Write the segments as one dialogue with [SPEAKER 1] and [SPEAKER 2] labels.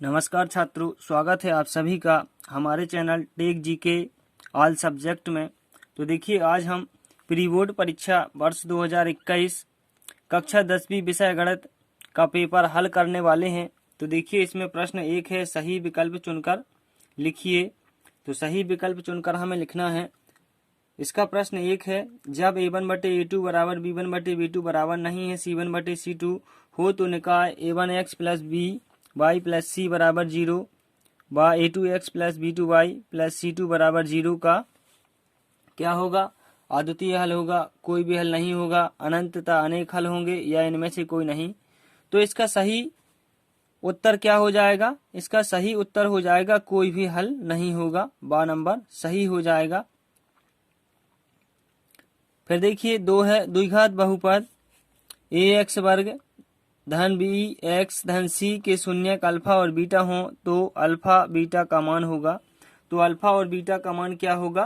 [SPEAKER 1] नमस्कार छात्रों, स्वागत है आप सभी का हमारे channel tech GK all subject में। तो देखिए, आज हम प्री बोर्ड परीक्षा वर्ष 2021 कक्षा 10वीं विषय गणित का पेपर हल करने वाले हैं। तो देखिए, इसमें प्रश्न 1 है, सही विकल्प चुनकर लिखिए। तो सही विकल्प चुनकर हमें लिखना है। इसका प्रश्न 1 है, जब a1/a2 बराबर b1/b2 बराबर नहीं है c1/c2 हो तो निकाय a1x plus b y plus C बराबर 0 व a2x plus b2y plus c2 बराबर 0 का क्या होगा? अद्वितीय हल होगा, कोई भी हल नहीं होगा, अनंतता अनेक हल होंगे या इनमें से कोई नहीं। तो इसका सही उत्तर क्या हो जाएगा? इसका सही उत्तर हो जाएगा कोई भी हल नहीं होगा। बा नंबर सही हो जाएगा। फिर देखिए 2 है, द्विघात बहुपद ax वर्ग धन बी एक्स धन सी के शून्यक अल्फा और बीटा हो तो अल्फा बीटा का मान होगा। तो अल्फा और बीटा का मान क्या होगा?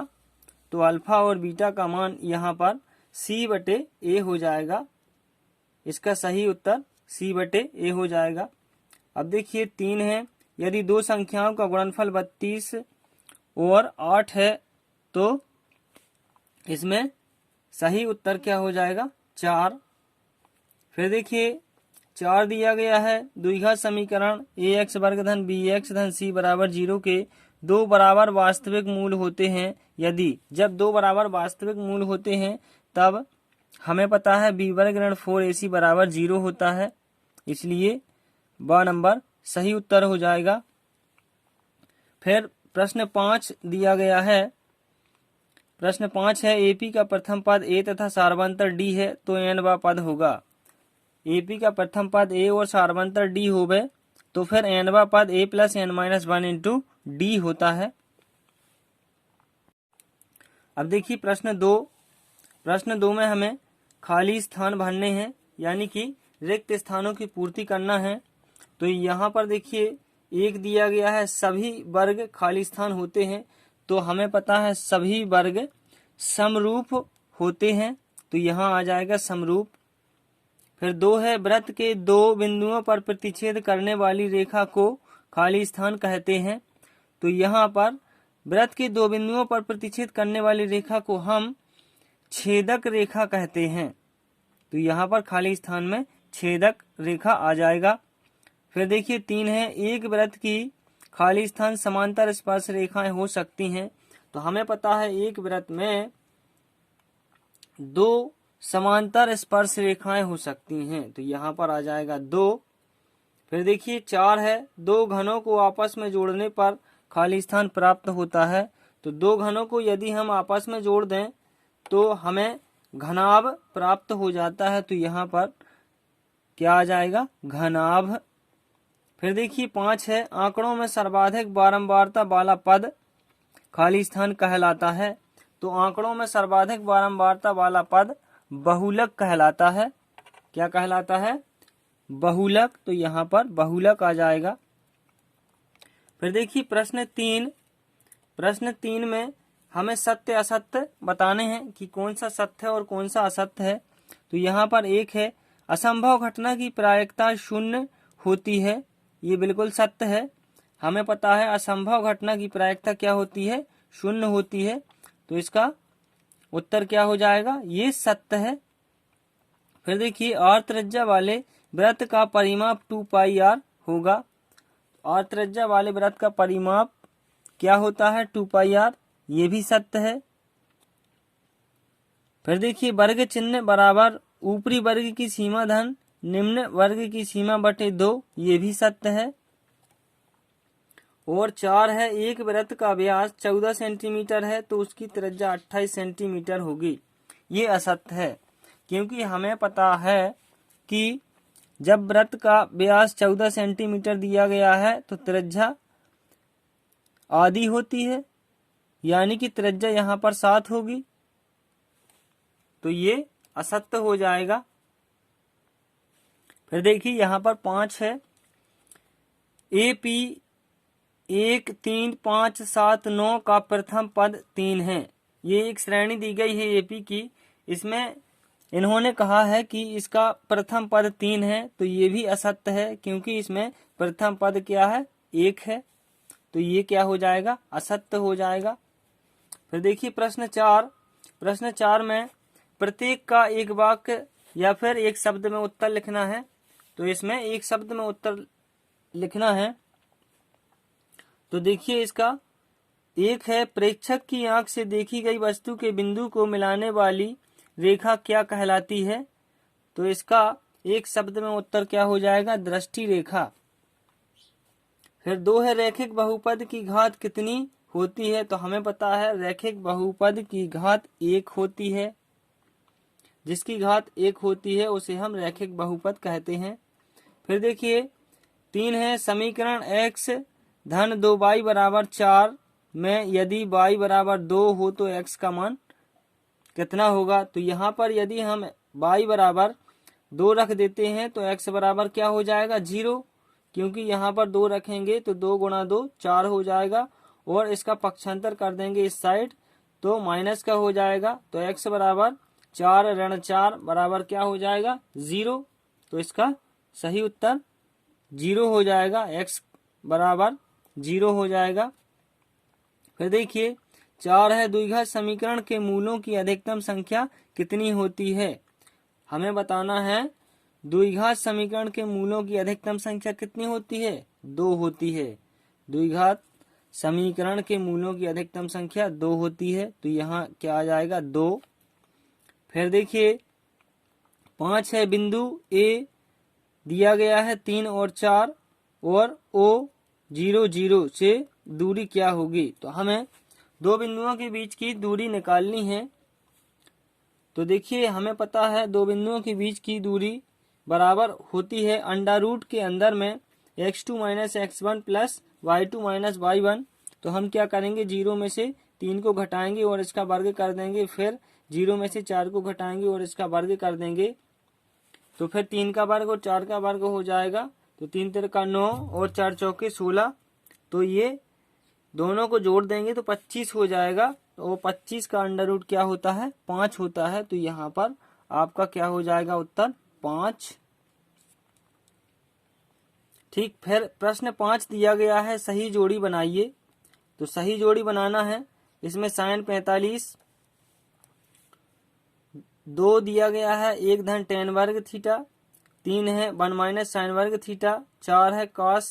[SPEAKER 1] तो अल्फा और बीटा का मान यहाँ पर c/a हो जाएगा। इसका सही उत्तर c/a हो जाएगा। अब देखिए 3 है, यदि दो संख्याओं का गुणनफल 32 और 8 है तो इसमें सही उत्तर क्या हो जाएगा? 4। फिर देखिए 4 दिया गया है, द्विघात समीकरण ax वर्ग धन bx धन c बराबर 0 के दो बराबर वास्तविक मूल होते हैं। जब दो बराबर वास्तविक मूल होते हैं तब हमें पता है b वर्ग ऋण 4ac बराबर 0 होता है, इसलिए ब नंबर सही उत्तर हो जाएगा। फिर प्रश्न 5 दिया गया है। प्रश्न 5 है, AP का प्रथम पद a तथा सार्वंतर d है तो n पद होगा। AP का प्रथम पद a और सार्वंतर d होवे तो फिर n पद a plus n-1 into D होता है। अब देखिए प्रश्न 2 में हमें खाली स्थान भरने हैं, यानी कि रिक्त स्थानों की पूर्ति करना है। तो यहाँ पर देखिए 1 दिया गया है, सभी वर्ग खाली स्थान होते हैं। तो हमें पता है सभी वर्ग समरूप होते हैं, तो यहाँ आ जाएगा समरूप। फिर 2 है, वृत्त के दो बिंदुओं पर प्रतिच्छेद करने वाली रेखा को खाली स्थान कहते हैं। तो यहाँ पर वृत्त के दो बिंदुओं पर प्रतिच्छेद करने वाली रेखा को हम छेदक रेखा कहते हैं। तो यहाँ पर खाली स्थान में छेदक रेखा आ जाएगा। फिर देखिए 3 है, एक वृत्त की खाली स्थान समांतर स्पर्श रेखाएं हो सकती हैं। तो हमें पता है एक वृत्त में 2 समांतर स्पर्श रेखाएं हो सकती हैं, तो यहाँ पर आ जाएगा 2। फिर देखिए 4 है, दो घनों को आपस में जोड़ने पर खाली स्थान प्राप्त होता है। तो दो घनों को यदि हम आपस में जोड़ दें तो हमें घनाभ प्राप्त हो जाता है, तो यहाँ पर क्या आ जाएगा? घनाभ। फिर देखिए 5 है, आंकड़ों में सर्वाधिक बारंबारता वाला पद खाली स्थान कहलाता है। तो आंकड़ों में सर्वाधिक बारंबारता वाला पद बहुलक कहलाता है। क्या कहलाता है? बहुलक। तो यहाँ पर बहुलक आ जाएगा। फिर देखिए प्रश्न 3 में हमें सत्य असत्य बताने हैं कि कौन सा सत्य है और कौन सा असत्य है। तो यहाँ पर 1 है, असंभव घटना की प्रायिकता 0 होती है। ये बिल्कुल सत्य है। हमें पता है असंभव घटना की प्रायिकता क्या होती है? 0 होती है। तो इसका उत्तर क्या हो जाएगा? ये सत्य है। फिर देखिए r त्रिज्या वाले वृत्त का परिमाप 2πr होगा। r त्रिज्या वाले वृत्त का परिमाप क्या होता है? 2πr। ये भी सत्य है। फिर देखिए वर्ग चिन्ह बराबर ऊपरी वर्ग की सीमा धन निम्न वर्ग की सीमा बटे 2, ये भी सत्य है। और 4 है, एक वृत्त का व्यास 14 सेंटीमीटर है तो उसकी त्रिज्या 28 सेंटीमीटर होगी। ये असत्य है, क्योंकि हमें पता है कि जब वृत्त का व्यास 14 सेंटीमीटर दिया गया है तो त्रिज्या आधी होती है, यानी कि त्रिज्या यहाँ पर 7 होगी। तो ये असत्य हो जाएगा। फिर देखिए यहाँ पर 5 है, AP 1 3 5 7 9 का प्रथम पद 3 है। ये एक श्रेणी दी गई है AP की, इसमें इन्होंने कहा है कि इसका प्रथम पद 3 है। तो ये भी असत्य है, क्योंकि इसमें प्रथम पद क्या है? 1 है, तो ये क्या हो जाएगा, असत्य हो जाएगा। फिर देखिए प्रश्न 4 में प्रत्येक का एक वाक्य या फिर एक शब्द में उत्तर लिखना है। तो इसमें एक शब्द में उत्तर लिखना है। तो देखिए इसका एक है, प्रेक्षक की आंख से देखी गई वस्तु के बिंदु को मिलाने वाली रेखा क्या कहलाती है। तो इसका एक शब्द में उत्तर क्या हो जाएगा, दृष्टि रेखा। फिर 2 है, रैखिक बहुपद की घात कितनी होती है। तो हमें पता है रैखिक बहुपद की घात 1 होती है। जिसकी घात 1 होती है उसे हम रैखिक बहुपद कहते हैं। फिर देखिए 3 है, समीकरण x धन 2y बराबर 4 में यदि y बराबर 2 हो तो x का मान कितना होगा। तो यहाँ पर यदि हम y बराबर 2 रख देते हैं तो x बराबर क्या हो जाएगा, 0, क्योंकि यहाँ पर 2 रखेंगे तो 2 गुणा 2 4 हो जाएगा, और इसका पक्षांतर कर देंगे इस साइड तो माइनस का हो जाएगा। तो x बराबर 4 ऋण 4 बराबर क्या हो जाएगा, 0। तो इसका सही उत्तर 0 हो जाएगा, x बराबर 0 हो जाएगा। फिर देखिए 4 है, द्विघात समीकरण के मूलों की अधिकतम संख्या कितनी होती है। हमें बताना है द्विघात समीकरण के मूलों की अधिकतम संख्या कितनी होती है, 2 होती है। द्विघात समीकरण के मूलों की अधिकतम संख्या 2 होती है। तो यहाँ क्या आ जाएगा, 2। फिर देखिए 5 है, बिंदु ए दिया गया है 3 और 4 और O 0 0 से दूरी क्या होगी। तो हमें 2 बिंदुओं के बीच की दूरी निकालनी है। तो देखिए हमें पता है 2 बिंदुओं के बीच की दूरी बराबर होती है अंडर रूट के अंदर में x2 minus x1 plus y2 minus y1। तो हम क्या करेंगे, 0 में से 3 को घटाएंगे और इसका वर्ग कर देंगे, फिर 0 में से 4 को घटाएंगे और इसका वर्ग कर देंगे। तो फिर 3 का वर्ग और 4 का वर्ग हो जाएगा। तो 3 3 का 9 और 4 चौके 16। तो ये दोनों को जोड़ देंगे तो 25 हो जाएगा। तो 25 का अंडर रूट क्या होता है, 5 होता है। तो यहाँ पर आपका क्या हो जाएगा, उत्तर 5। ठीक। फिर प्रश्न 5 दिया गया है, सही जोड़ी बनाइए। तो सही जोड़ी बनाना है, इसमें साइन 45 2 दिया गया है, 1 धन tan वर्ग थीटा, 3 है 1 माइनस साइन वर्ग थीटा, 4 है cos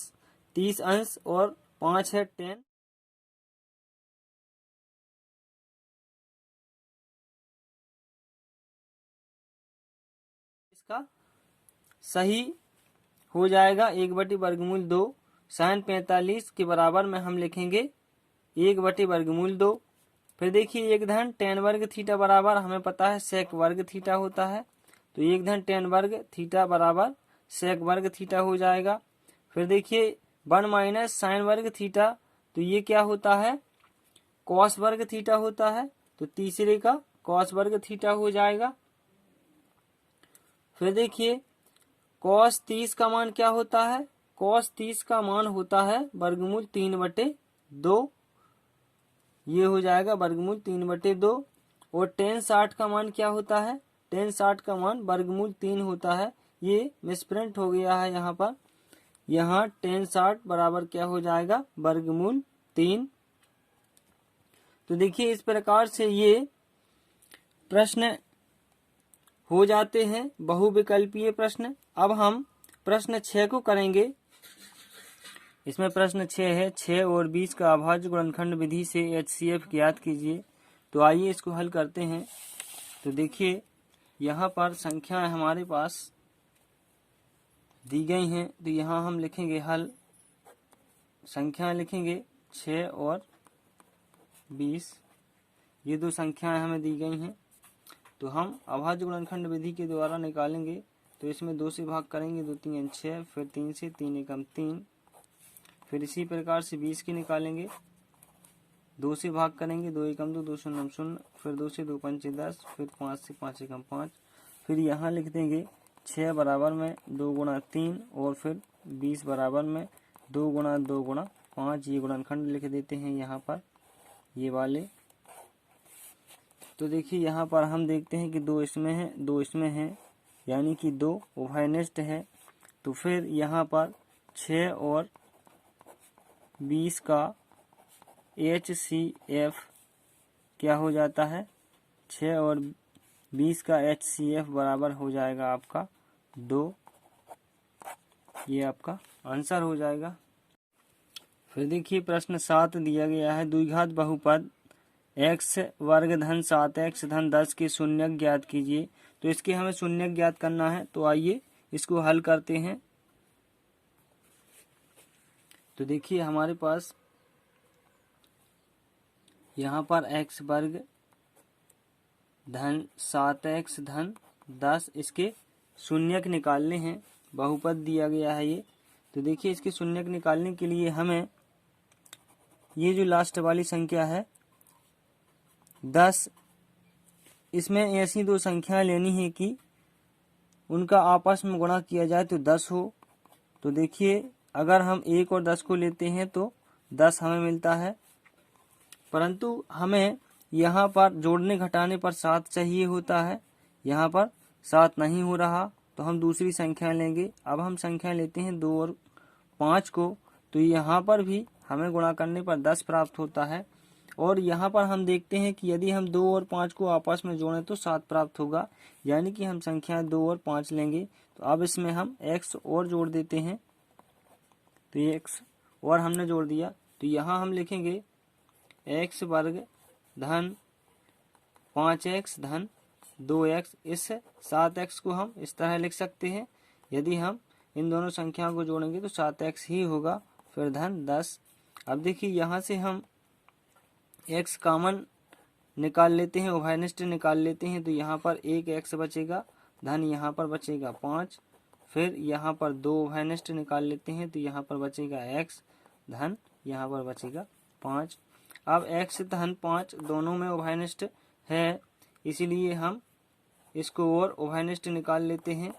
[SPEAKER 1] 30 अंश और 5 है tan। इसका सही हो जाएगा 1/वर्गमूल 2। साइन 45 के बराबर में हम लिखेंगे 1/वर्गमूल 2। फिर देखिए 1 धन tan वर्ग थीटा बराबर हमें पता है sec वर्ग थीटा होता है। तो 1 धन tan वर्ग थीटा बराबर sec वर्ग थीटा हो जाएगा। फिर देखिए 1 माइनस साइन वर्ग थीटा, तो ये क्या होता है, cos वर्ग थीटा होता है। तो तीसरे का cos वर्ग थीटा हो जाएगा। फिर देखिए cos 30 का मान क्या होता है, cos 30 का मान होता है वर्गमूल 3/2। ये हो जाएगा वर्गमूल 3/2। और tan 60 का मान क्या होता है, tan 60 का मान वर्गमूल 3 होता है। ये मिसप्रिंट हो गया है यहाँ पर, यहाँ tan 60 बराबर क्या हो जाएगा, वर्गमूल 3। तो देखिए इस प्रकार से ये प्रश्न हो जाते हैं, बहुविकल्पीय प्रश्न। अब हम प्रश्न 6 को करेंगे। इसमें प्रश्न 6 है, 6 और 20 का अभाज्य गुणनखंड विधि से HCF ज्ञात कीजिए। तो आइए इसको हल करते हैं। तो देखिए यहाँ पर संख्याएं हमारे पास दी गई हैं। तो यहाँ हम लिखेंगे हल, संख्याएं लिखेंगे 6 और 20। ये 2 संख्याएं हमें दी गई हैं। तो हम अभाज्य गुणनखंड विधि के द्वारा निकालेंगे। तो इसमें 2 से भाग करेंगे, 2 3 6, फिर 3 से 3 एकम 3। फिर इसी प्रकार से 20 की निकालेंगे, 2 से भाग करेंगे, 2 एकम 2, 2 शून्य 0, फिर 2 से 2 पंचे 10, फिर 5 से 5 एकम 5। फिर यहाँ लिख देंगे 6 बराबर में 2 गुणा 3 और फिर 20 बराबर में 2 गुणा 2 गुणा 5। ये गुणनखंड लिख देते हैं यहाँ पर, ये वाले। तो देखिए यहाँ पर हम देखते हैं कि 2 इसमें है, 2 इसमें है, यानी कि 2 उभयनिष्ठ है। तो फिर यहाँ पर 6 और 20 का HCF क्या हो जाता है 6 और 20 का HCF बराबर हो जाएगा आपका 2। ये आपका आंसर हो जाएगा। फिर देखिए प्रश्न 7 दिया गया है, द्विघात बहुपद x वर्ग धन 7x धन 10 के शून्यक ज्ञात कीजिए। तो इसके हमें शून्यक ज्ञात करना है, तो आइए इसको हल करते हैं। तो देखिए हमारे पास यहाँ पर x वर्ग धन 7x धन 10 इसके शून्यक निकालने हैं। बहुपद दिया गया है ये। तो देखिए इसके शून्यक निकालने के लिए हमें ये जो लास्ट वाली संख्या है 10, इसमें ऐसी दो संख्या लेनी है कि उनका आपस में गुणा किया जाए तो 10 हो। तो देखिए अगर हम 1 और 10 को लेते हैं तो 10 हमें मिलता है, परंतु हमें यहाँ पर जोड़ने घटाने पर 7 चाहिए होता है। यहाँ पर 7 नहीं हो रहा, तो हम दूसरी संख्या लेंगे। अब हम संख्या लेते हैं 2 और 5 को, तो यहाँ पर भी हमें गुणा करने पर 10 प्राप्त होता है। और यहाँ पर हम देखते हैं कि यदि हम 2 और 5 को आपस में जोड़ें तो 7 प्राप्त होगा, यानी कि हम संख्या 2 और 5 लेंगे। तो अब इसमें हम x और जोड़ देते हैं, तो ये x और हमने जोड़ दिया। तो यहाँ हम लिखेंगे x वर्ग धन 5x धन 2x। इस 7x को हम इस तरह लिख सकते हैं, यदि हम इन दोनों संख्याओं को जोड़ेंगे तो 7x ही होगा, फिर धन 10। अब देखिए यहाँ से हम x कॉमन निकाल लेते हैं, उभयनिष्ठ निकाल लेते हैं। तो यहाँ पर एक x बचेगा, धन यहाँ पर बचेगा 5। फिर यहाँ पर 2 उभयनिष्ठ निकाल लेते हैं, तो यहाँ पर बचेगा x, धन यहाँ पर बचेगा 5। अब x धन 5 दोनों में उभयनिष्ठ है, इसीलिए हम इसको और उभयनिष्ठ निकाल लेते हैं।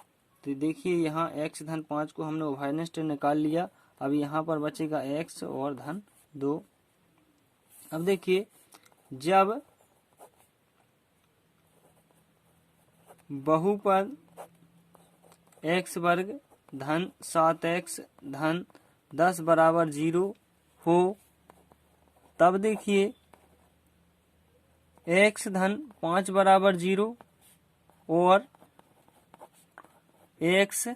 [SPEAKER 1] तो देखिए यहाँ x धन 5 को हमने उभयनिष्ठ निकाल लिया। अब यहाँ पर बचेगा x और धन 2। अब देखिए जब बहुपद x वर्ग धन 7x धन 10 बराबर 0 हो, तब देखिए x धन 5 बराबर 0 और x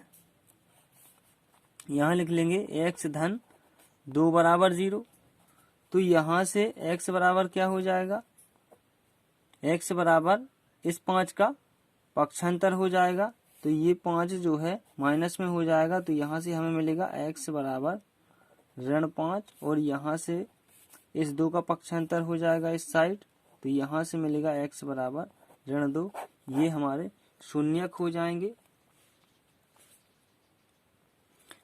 [SPEAKER 1] यहाँ लिख लेंगे x धन 2 बराबर 0। तो यहाँ से x बराबर क्या हो जाएगा, x बराबर इस 5 का पक्षांतर हो जाएगा। तो ये 5 जो है माइनस में हो जाएगा, तो यहाँ से हमें मिलेगा x बराबर ऋण 5, और यहाँ से इस 2 का पक्षांतर हो जाएगा इस साइड, तो यहाँ से मिलेगा x बराबर ऋण 2। ये हमारे शून्यक हो जाएंगे।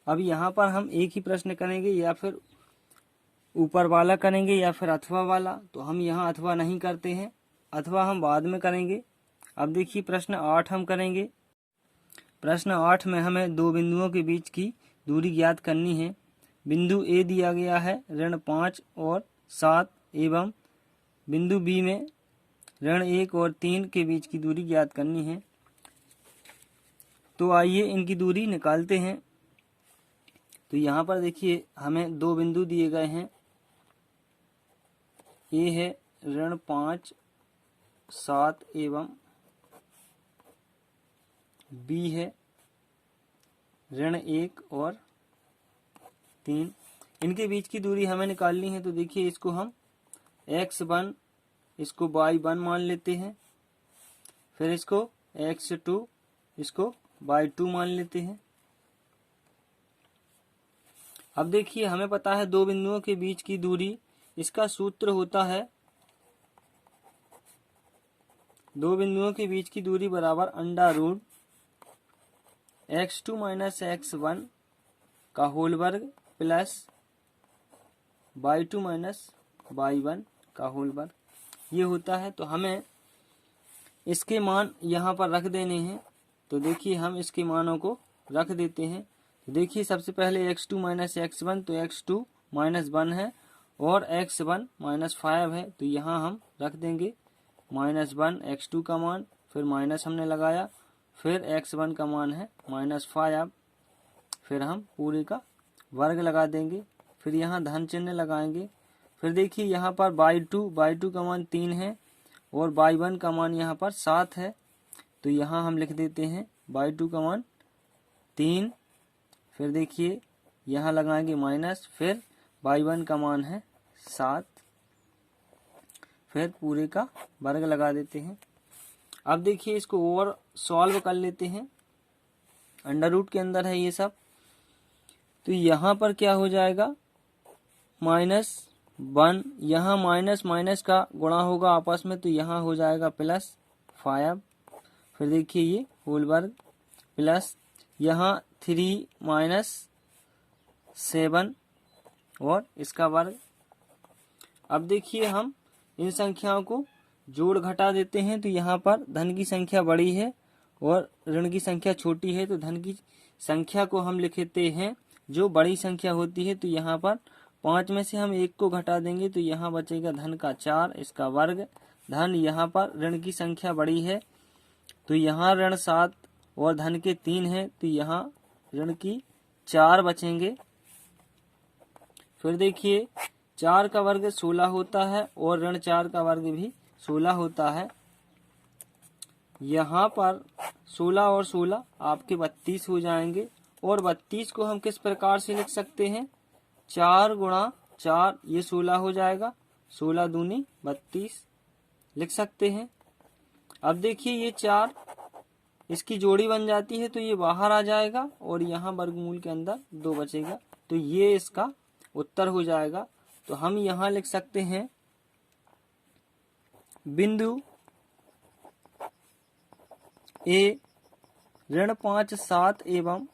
[SPEAKER 1] अब यहाँ पर हम एक ही प्रश्न करेंगे, या फिर ऊपर वाला करेंगे या फिर अथवा वाला। तो हम यहाँ अथवा नहीं करते हैं, अथवा हम बाद में करेंगे। अब देखिए प्रश्न 8 हम करेंगे। प्रश्न 8 में हमें दो बिंदुओं के बीच की दूरी ज्ञात करनी है। बिंदु A दिया गया है ऋण 5 और 7 एवं बिंदु B में ऋण 1 और 3 के बीच की दूरी ज्ञात करनी है। तो आइए इनकी दूरी निकालते हैं। तो यहाँ पर देखिए हमें दो बिंदु दिए गए हैं, A है ऋण 5 7 एवं B है ऋण 1 और 3। इनके बीच की दूरी हमें निकालनी है। तो देखिए इसको हम x1 इसको y1 मान लेते हैं, फिर इसको x2 इसको y2 मान लेते हैं। अब देखिए हमें पता है दो बिंदुओं के बीच की दूरी, इसका सूत्र होता है दो बिंदुओं के बीच की दूरी बराबर अंडा रूट x2 माइनस x1 का होल वर्ग प्लस y2 माइनस y1 का होल वर्ग, ये होता है। तो हमें इसके मान यहाँ पर रख देने हैं। तो देखिए हम इसके मानों को रख देते हैं। तो देखिए सबसे पहले x2 माइनस x1, तो x2 माइनस 1 है और x1 माइनस 5 है। तो यहाँ हम रख देंगे -1 x2 का मान, फिर माइनस हमने लगाया, फिर x1 का मान है -5, फिर हम पूरे का वर्ग लगा देंगे, फिर यहाँ धन चिन्ह लगाएंगे। फिर देखिए यहाँ पर बाई टू का मान 3 है और बाई 1 का मान यहाँ पर 7 है। तो यहाँ हम लिख देते हैं बाई 2 का मान 3। फिर देखिए यहाँ लगाएंगे माइनस, फिर बाई 1 का मान है 7, फिर पूरे का वर्ग लगा देते हैं। अब देखिए इसको और सॉल्व कर लेते हैं, अंडर रूट के अंदर है ये सब। तो यहाँ पर क्या हो जाएगा -1, यहाँ माइनस माइनस का गुणा होगा आपस में, तो यहाँ हो जाएगा +5। फिर देखिए ये होल वर्ग प्लस यहाँ 3 - 7 और इसका वर्ग। अब देखिए हम इन संख्याओं को जोड़ घटा देते हैं। तो यहाँ पर धन की संख्या बड़ी है और ऋण की संख्या छोटी है, तो धन की संख्या को हम लिखते हैं जो बड़ी संख्या होती है। तो यहाँ पर 5 में से हम 1 को घटा देंगे, तो यहाँ बचेगा धन का 4, इसका वर्ग। धन यहाँ पर ऋण की संख्या बड़ी है, तो यहाँ ऋण 7 और धन के 3 है, तो यहाँ ऋण की 4 बचेंगे। फिर देखिए 4 का वर्ग 16 होता है और ऋण 4 का वर्ग भी 16 होता है। यहाँ पर 16 और 16 आपके 32 हो जाएंगे। और 32 को हम किस प्रकार से लिख सकते हैं, 4 × 4 ये 16 हो जाएगा, 16 दूनी 32 लिख सकते हैं। अब देखिए ये 4 इसकी जोड़ी बन जाती है, तो ये बाहर आ जाएगा और यहाँ वर्गमूल के अंदर 2 बचेगा, तो ये इसका उत्तर हो जाएगा। तो हम यहाँ लिख सकते हैं बिंदु ए ऋण 5 7 एवं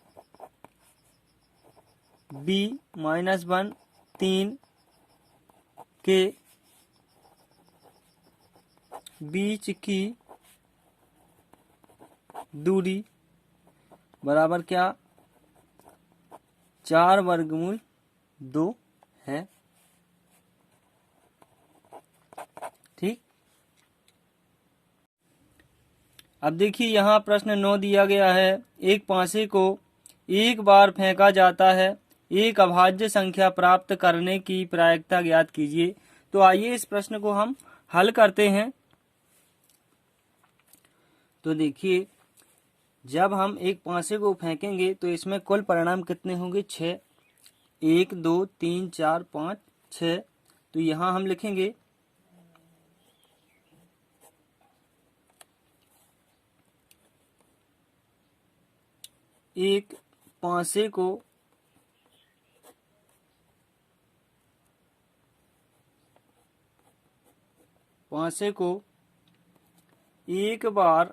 [SPEAKER 1] B -1 3 के बीच की दूरी बराबर क्या, 4 वर्गमूल 2 है। ठीक। अब देखिए यहाँ प्रश्न 9 दिया गया है। एक पासे को एक बार फेंका जाता है, एक अभाज्य संख्या प्राप्त करने की प्रायिकता ज्ञात कीजिए। तो आइए इस प्रश्न को हम हल करते हैं। तो देखिए जब हम एक पासे को फेंकेंगे तो इसमें कुल परिणाम कितने होंगे, 6। 1 2 3 4 5 6। तो यहाँ हम लिखेंगे एक पासे को एक बार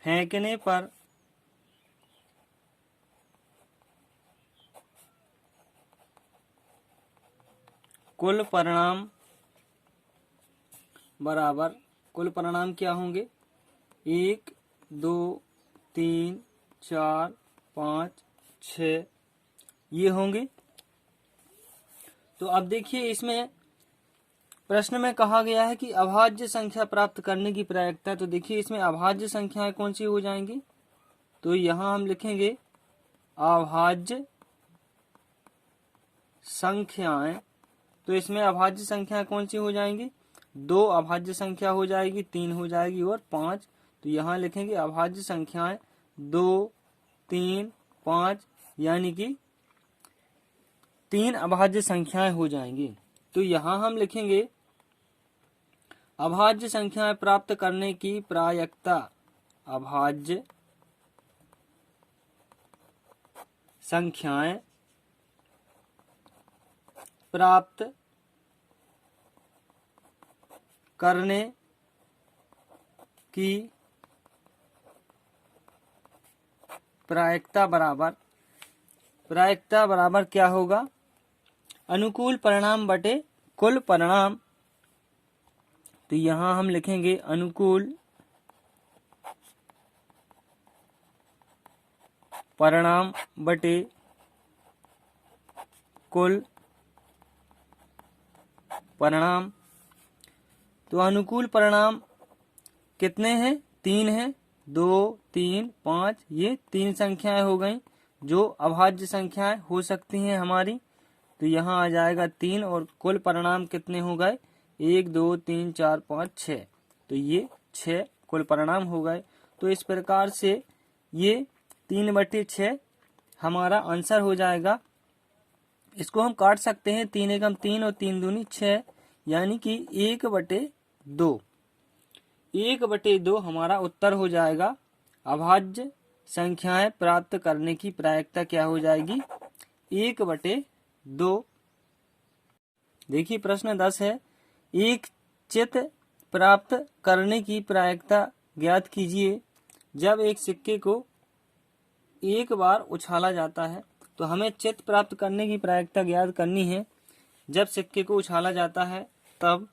[SPEAKER 1] फेंकने पर कुल परिणाम बराबर, कुल परिणाम क्या होंगे, 1 2 3 4 5 6 ये होंगे। तो अब देखिए इसमें प्रश्न में कहा गया है कि अभाज्य संख्या प्राप्त करने की प्रायिकता। तो देखिए इसमें अभाज्य संख्याएं कौन सी हो जाएंगी, तो यहाँ हम लिखेंगे अभाज्य संख्याएं। तो इसमें अभाज्य संख्याएं कौन सी हो जाएंगी, 2 अभाज्य संख्या हो जाएगी, 3 हो जाएगी और 5। तो यहाँ लिखेंगे अभाज्य संख्याएं 2 3 5, यानी कि 3 अभाज्य संख्याएं हो जाएंगी। तो यहाँ हम लिखेंगे अभाज्य संख्याएं प्राप्त करने की प्रायिकता, अभाज्य संख्याएं प्राप्त करने की प्रायिकता बराबर क्या होगा, अनुकूल परिणाम बटे कुल परिणाम। तो यहाँ हम लिखेंगे अनुकूल परिणाम बटे कुल परिणाम। तो अनुकूल परिणाम कितने हैं, 3 हैं, 2, 3, 5, ये 3 संख्याएं हो गई जो अभाज्य संख्याएं हो सकती हैं हमारी। तो यहाँ आ जाएगा 3 और कुल परिणाम कितने हो गए 1, 2, 3, 4, 5, 6। तो ये 6 कुल परिणाम हो गए। तो इस प्रकार से ये 3/6 हमारा आंसर हो जाएगा। इसको हम काट सकते हैं 3 एकम 3 और 3 दूनी 6, यानी कि 1/2। 1/2 हमारा उत्तर हो जाएगा। अभाज्य संख्याएं प्राप्त करने की प्रायिकता क्या हो जाएगी 1/2। देखिए प्रश्न 10 है, एक चित प्राप्त करने की प्रायिकता ज्ञात कीजिए। जब एक सिक्के को एक बार उछाला जाता है, तो हमें चित प्राप्त करने की प्रायिकता ज्ञात करनी है जब सिक्के को उछाला जाता है तब।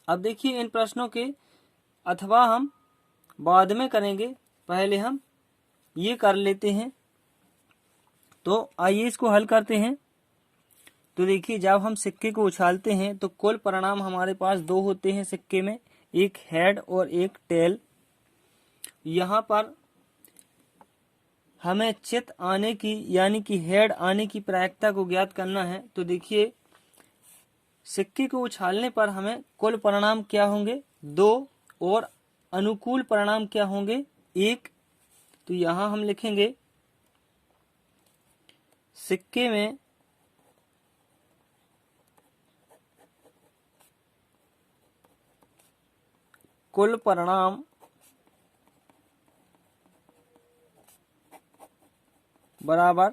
[SPEAKER 1] अब देखिए इन प्रश्नों के अथवा हम बाद में करेंगे, पहले हम ये कर लेते हैं। तो आइए इसको हल करते हैं। तो देखिए जब हम सिक्के को उछालते हैं तो कुल परिणाम हमारे पास 2 होते हैं सिक्के में, एक हेड और एक टेल। यहाँ पर हमें चित आने की यानी कि हेड आने की प्रायिकता को ज्ञात करना है। तो देखिए सिक्के को उछालने पर हमें कुल परिणाम क्या होंगे 2 और अनुकूल परिणाम क्या होंगे 1। तो यहाँ हम लिखेंगे सिक्के में कुल परिणाम बराबर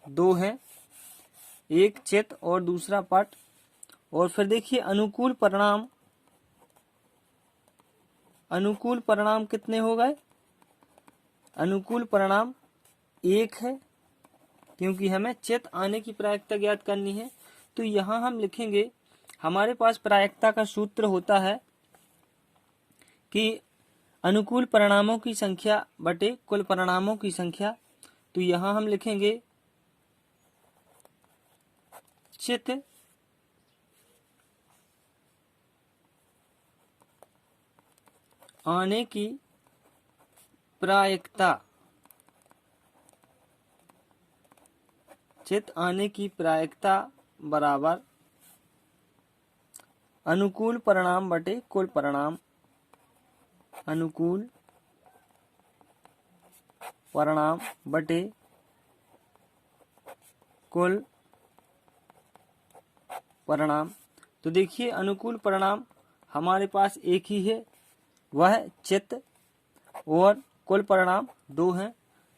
[SPEAKER 1] 2 है, एक चित और दूसरा पट। और फिर देखिए अनुकूल परिणाम कितने हो गए, अनुकूल परिणाम 1 है, क्योंकि हमें चित आने की प्रायिकता ज्ञात करनी है। तो यहाँ हम लिखेंगे, हमारे पास प्रायिकता का सूत्र होता है कि अनुकूल परिणामों की संख्या बटे कुल परिणामों की संख्या। तो यहाँ हम लिखेंगे चित आने की प्रायिकता, चित आने की प्रायिकता बराबर अनुकूल परिणाम बटे कुल परिणाम, अनुकूल परिणाम बटे कुल परिणाम। तो देखिए अनुकूल परिणाम हमारे पास एक ही है, वह चित, और कुल परिणाम 2 हैं।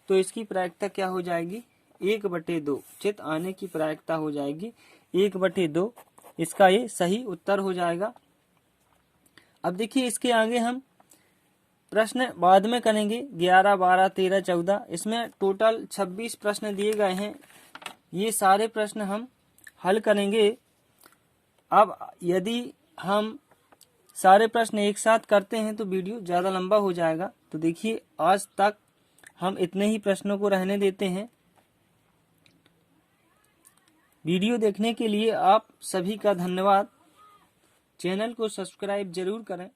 [SPEAKER 1] तो इसकी प्रायिकता क्या हो जाएगी 1/2। चित आने की प्रायिकता हो जाएगी 1/2। इसका ये सही उत्तर हो जाएगा। अब देखिए इसके आगे हम प्रश्न बाद में करेंगे 11, 12, 13, 14। इसमें टोटल 26 प्रश्न दिए गए हैं। ये सारे प्रश्न हम हल करेंगे। अब यदि हम सारे प्रश्न एक साथ करते हैं तो वीडियो ज़्यादा लंबा हो जाएगा। तो देखिए आज तक हम इतने ही प्रश्नों को रहने देते हैं। वीडियो देखने के लिए आप सभी का धन्यवाद। चैनल को सब्सक्राइब जरूर करें।